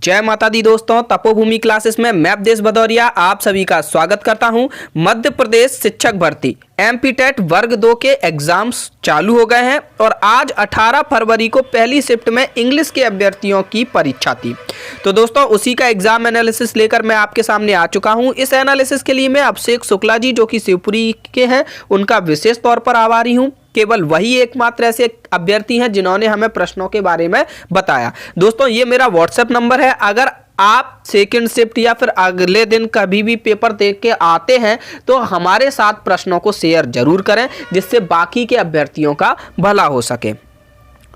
जय माता दी दोस्तों, तपोभूमि क्लासेस में मैं अवधेश भदौरिया आप सभी का स्वागत करता हूं। मध्य प्रदेश शिक्षक भर्ती एमपीटेट वर्ग 2 के एग्जाम्स चालू हो गए हैं और आज 18 फरवरी को पहली शिफ्ट में इंग्लिश के अभ्यर्थियों की परीक्षा थी। तो दोस्तों उसी का एग्जाम एनालिसिस लेकर मैं आपके सामने आ चुका हूं। इस एनालिसिस के लिए मैं अभिषेक शुक्ला जी जो कि शिवपुरी के हैं उनका विशेष तौर पर आभारी हूं। केवल वही एकमात्र ऐसे अभ्यर्थी हैं जिन्होंने हमें प्रश्नों के बारे में बताया। दोस्तों ये मेरा व्हाट्सएप नंबर है। अगर आप सेकंड शिफ्ट या फिर अगले दिन कभी भी पेपर देख के आते हैं तो हमारे साथ प्रश्नों को शेयर जरूर करें जिससे बाकी के अभ्यर्थियों का भला हो सके।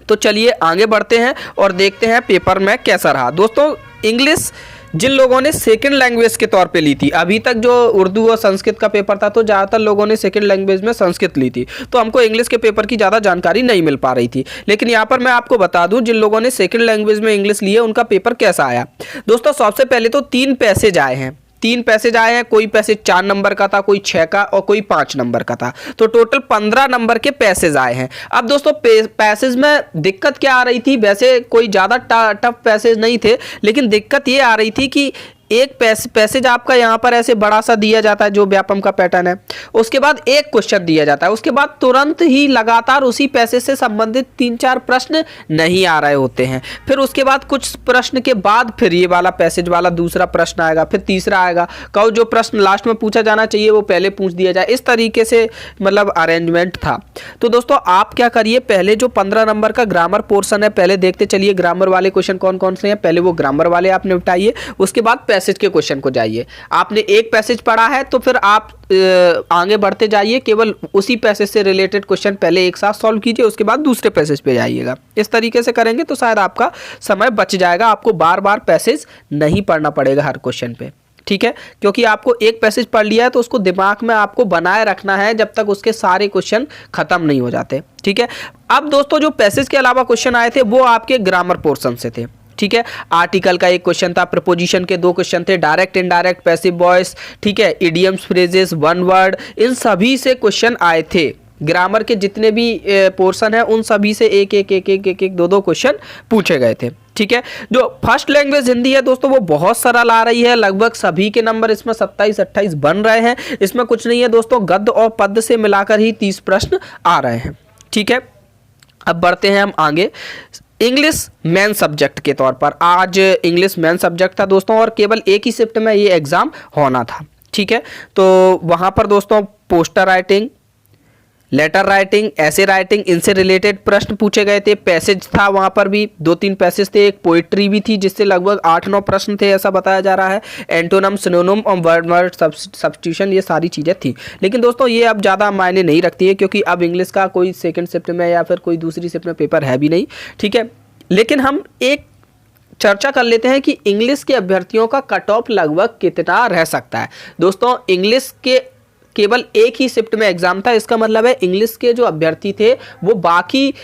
तो चलिए आगे बढ़ते हैं और देखते हैं पेपर में कैसा रहा। दोस्तों इंग्लिश जिन लोगों ने सेकंड लैंग्वेज के तौर पे ली थी, अभी तक जो उर्दू और संस्कृत का पेपर था तो ज़्यादातर लोगों ने सेकंड लैंग्वेज में संस्कृत ली थी, तो हमको इंग्लिश के पेपर की ज़्यादा जानकारी नहीं मिल पा रही थी। लेकिन यहाँ पर मैं आपको बता दूं जिन लोगों ने सेकंड लैंग्वेज में इंग्लिश ली है उनका पेपर कैसा आया। दोस्तों सबसे पहले तो 3 पैसेज आए हैं। 3 पैसेज आए हैं, कोई पैसेज 4 नंबर का था, कोई 6 का और कोई 5 नंबर का था। तो टोटल 15 नंबर के पैसेज आए हैं। अब दोस्तों पैसेज में दिक्कत क्या आ रही थी, वैसे कोई ज़्यादा टफ पैसेज नहीं थे, लेकिन दिक्कत ये आ रही थी कि एक पैसेज आपका यहाँ पर ऐसे बड़ा सा दिया जाता है जो व्यापम का पैटर्न है, उसके बाद एक क्वेश्चन दिया जाता है, उसके बाद तुरंत ही लगातार उसी पैसेज से संबंधित 3-4 प्रश्न नहीं आ रहे होते हैं। फिर उसके बाद कुछ प्रश्न के बाद फिर ये वाला पैसेज वाला दूसरा प्रश्न आएगा, फिर तीसरा आएगा। कहो जो प्रश्न लास्ट में पूछा जाना चाहिए वो पहले पूछ दिया जाए, इस तरीके से मतलब अरेंजमेंट था। तो दोस्तों आप क्या करिए, पहले जो 15 नंबर का ग्रामर पोर्शन है पहले देखते चलिए ग्रामर वाले क्वेश्चन कौन कौन से हैं, पहले वो ग्रामर वाले आप निपटाइए। उसके बाद पैसेज के क्वेश्चन को जाइए। आपने एक पैसेज पढ़ा है तो फिर आप आगे बढ़ते जाइए, केवल उसी पैसेज से रिलेटेड क्वेश्चन पहले एक साथ सॉल्व कीजिए, उसके बाद दूसरे पैसेज पे जाइएगा। इस तरीके से करेंगे तो शायद आपका समय बच जाएगा, आपको बार बार पैसेज नहीं पढ़ना पड़ेगा हर क्वेश्चन पे, ठीक है। क्योंकि आपको एक पैसेज पढ़ लिया है तो उसको दिमाग में आपको बनाए रखना है जब तक उसके सारे क्वेश्चन खत्म नहीं हो जाते, ठीक है। अब दोस्तों जो पैसेज के अलावा क्वेश्चन आए थे वो आपके ग्रामर पोर्शन से थे, ठीक है। आर्टिकल का एक क्वेश्चन था, प्रपोजिशन के 2 क्वेश्चन थे, डायरेक्ट इनडायरेक्ट पैसिव वॉइस, ठीक है, इडियम्स फ्रेजेस, वन वर्ड, इन सभी से क्वेश्चन आए थे। ग्रामर के जितने भी पोर्शन है उन सभी से एक एक 2 क्वेश्चन पूछे गए थे, ठीक है। जो फर्स्ट लैंग्वेज हिंदी है दोस्तों वो बहुत सरल आ रही है, लगभग सभी के नंबर इसमें 27-28 बन रहे हैं। इसमें कुछ नहीं है दोस्तों, गद्य और पद्य से मिलाकर ही 30 प्रश्न आ रहे हैं, ठीक है। अब बढ़ते हैं हम आगे। इंग्लिश मेन सब्जेक्ट के तौर पर आज इंग्लिश मेन सब्जेक्ट था दोस्तों और केवल एक ही शिफ्ट में ये एग्जाम होना था, ठीक है। तो वहाँ पर दोस्तों पोस्टर राइटिंग, लेटर राइटिंग, ऐसे राइटिंग, इनसे रिलेटेड प्रश्न पूछे गए थे। पैसेज था वहाँ पर भी 2-3 पैसेज थे, एक पोइट्री भी थी जिससे लगभग 8-9 प्रश्न थे ऐसा बताया जा रहा है। एंटोनम, सिनोनिम और वर्ड सब्स्टिट्यूशन ये सारी चीज़ें थी। लेकिन दोस्तों ये अब ज़्यादा मायने नहीं रखती है क्योंकि अब इंग्लिश का कोई सेकेंड शिफ्ट में या फिर कोई दूसरी शिफ्ट में पेपर है भी नहीं, ठीक है। लेकिन हम एक चर्चा कर लेते हैं कि इंग्लिश के अभ्यर्थियों का कट ऑफ लगभग कितना रह सकता है। दोस्तों इंग्लिश के केवल एक ही शिफ्ट में एग्जाम था, इसका मतलब है इंग्लिश के जो अभ्यर्थी थे वो बाकी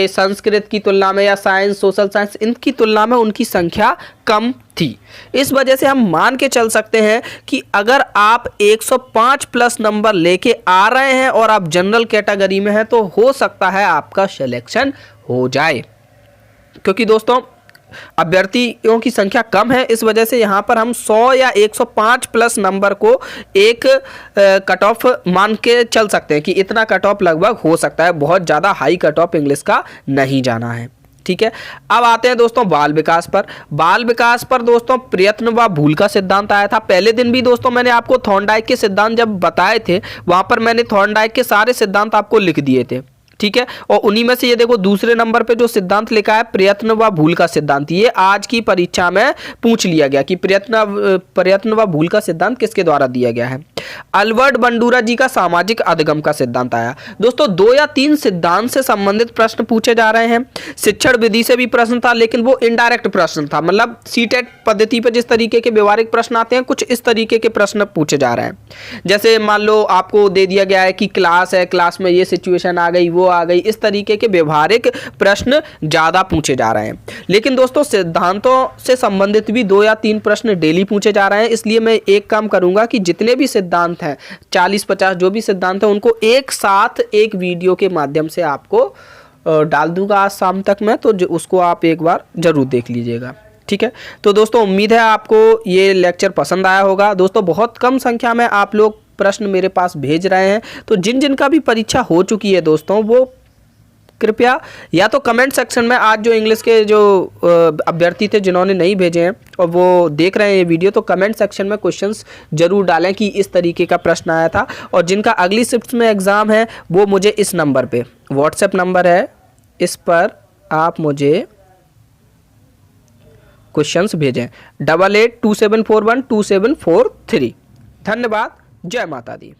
संस्कृत की तुलना में या साइंस, सोशल साइंस, इनकी तुलना में उनकी संख्या कम थी। इस वजह से हम मान के चल सकते हैं कि अगर आप 105 प्लस नंबर लेके आ रहे हैं और आप जनरल कैटेगरी में हैं तो हो सकता है आपका सिलेक्शन हो जाए, क्योंकि दोस्तों अभ्यर्थियों की संख्या कम है। इस वजह से यहाँ पर हम 100 या 105 प्लस नंबर को एक कट ऑफ मान के चल सकते हैं कि इतना कट ऑफ लगभग हो सकता है, बहुत ज़्यादा हाई कट ऑफ इंग्लिश का नहीं जाना है, ठीक है। अब आते हैं दोस्तों बाल विकास पर। बाल विकास पर दोस्तों प्रयत्न व भूल का सिद्धांत आया था। पहले दिन भी दोस्तों मैंने आपको थॉर्नडाइक के सिद्धांत जब बताए थे वहाँ पर मैंने थॉर्नडाइक के सारे सिद्धांत आपको लिख दिए थे, ठीक है। और उन्हीं में से ये देखो दूसरे नंबर पे जो सिद्धांत लिखा है प्रयत्न व भूल का सिद्धांत, ये आज की परीक्षा में पूछ लिया गया कि प्रयत्न व भूल का सिद्धांत किसके द्वारा दिया गया है। अल्बर्ट बंडूरा जी का सामाजिक अधिगम का सिद्धांत आया। दोस्तों 2 या 3 सिद्धांत से संबंधित प्रश्न पूछे जा रहे हैं। शिक्षण विधि से भी प्रश्न था लेकिन वो इनडायरेक्ट प्रश्न था, मतलब सीटेट पद्धति पर जिस तरीके के व्यवहारिक प्रश्न आते हैं कुछ इस तरीके के प्रश्न पूछे जा रहे हैं। जैसे मान लो आपको दे दिया गया है कि क्लास है, क्लास में ये सिचुएशन आ गई, वो आ गई, इस तरीके के व्यवहारिक प्रश्न ज्यादा पूछे जा रहे हैं। लेकिन दोस्तों सिद्धांतों से संबंधित भी 2 या 3 प्रश्न डेली पूछे जा रहे हैं। इसलिए मैं एक काम करूंगा कि जितने भी सिद्धांत हैं 40-50 जो भी सिद्धांत हैं उनको एक साथ एक वीडियो के माध्यम से आपको डाल दूंगा आज शाम तक मैं, तो उसको आप एक बार जरूर देख लीजिएगा। ठीक है, तो दोस्तों उम्मीद है आपको ये लेक्चर पसंद आया होगा। दोस्तों बहुत कम संख्या में आप लोग प्रश्न मेरे पास भेज रहे हैं, तो जिन जिन का भी परीक्षा हो चुकी है दोस्तों, वो कृपया या तो कमेंट सेक्शन में, आज जो इंग्लिश के जो अभ्यर्थी थे जिन्होंने नहीं भेजे हैं और वो देख रहे हैं ये वीडियो, तो कमेंट सेक्शन में क्वेश्चंस जरूर डालें कि इस तरीके का प्रश्न आया था। और जिनका अगली शिफ्ट में एग्ज़ाम है वो मुझे इस नंबर पे, व्हाट्सएप नंबर है, इस पर आप मुझे क्वेश्चंस भेजें 8827412743। धन्यवाद। जय माता दी।